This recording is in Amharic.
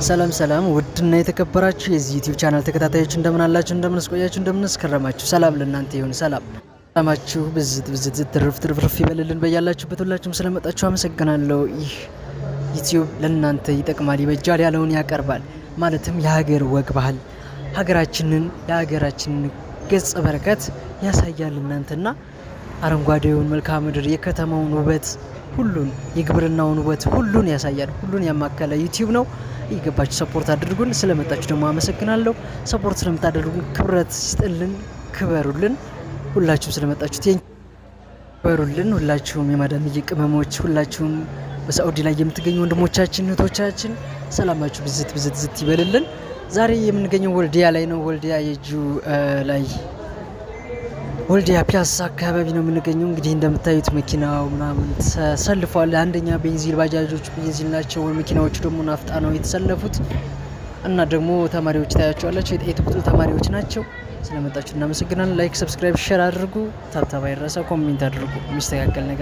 ሰላም ሰላም ውድና የተከበራችሁ የዚህ ዩቲዩብ ቻናል ተከታታዮች እንደምን አላችሁ? እንደምን ስቆያችሁ? እንደምን ስከረማችሁ? ሰላም ለእናንተ ይሁን። ሰላማችሁ ብዝት ትርፍ ይበልልን በያላችሁበት። ሁላችሁም ስለመጣችሁ አመሰግናለሁ። ይህ ዩቲዩብ ለእናንተ ይጠቅማል፣ ይበጃል ያለውን ያቀርባል። ማለትም የሀገር ወግ ባህል ሀገራችንን የሀገራችንን ገጸ በረከት ያሳያል። እናንተና አረንጓዴውን መልክዓ ምድር የከተማውን ውበት ሁሉን የግብርናውን ውበት ሁሉን ያሳያል። ሁሉን ያማከለ ዩቲዩብ ነው። ይገባችሁ ሰፖርት አድርጉን። ስለመጣችሁ ደግሞ አመሰግናለሁ። ሰፖርት ስለምታደርጉን ክብረት ይስጥልን፣ ክበሩልን። ሁላችሁም ስለመጣችሁ ክበሩልን። ሁላችሁም የማዳም ቅመሞች፣ ሁላችሁም በሳዑዲ ላይ የምትገኙ ወንድሞቻችን እህቶቻችን ሰላማችሁ ብዝት ይበልልን። ዛሬ የምንገኘው ወልዲያ ላይ ነው። ወልዲያ የጁ ላይ ወልዲያ ፒያሳ አካባቢ ነው የምንገኘው። እንግዲህ እንደምታዩት መኪናው ምናምን ተሰልፏል። አንደኛ ቤንዚን ባጃጆች ቤንዚን ናቸው፣ መኪናዎቹ ደግሞ ናፍጣ ነው የተሰለፉት። እና ደግሞ ተማሪዎች ታያቸዋላችሁ፣ የጥቁጥ ተማሪዎች ናቸው። ስለመጣችሁ እናመሰግናለን። ላይክ፣ ሰብስክራይብ፣ ሼር አድርጉ። ታብታብ አይረሳ፣ ኮሜንት አድርጉ። የሚስተካከል ነገር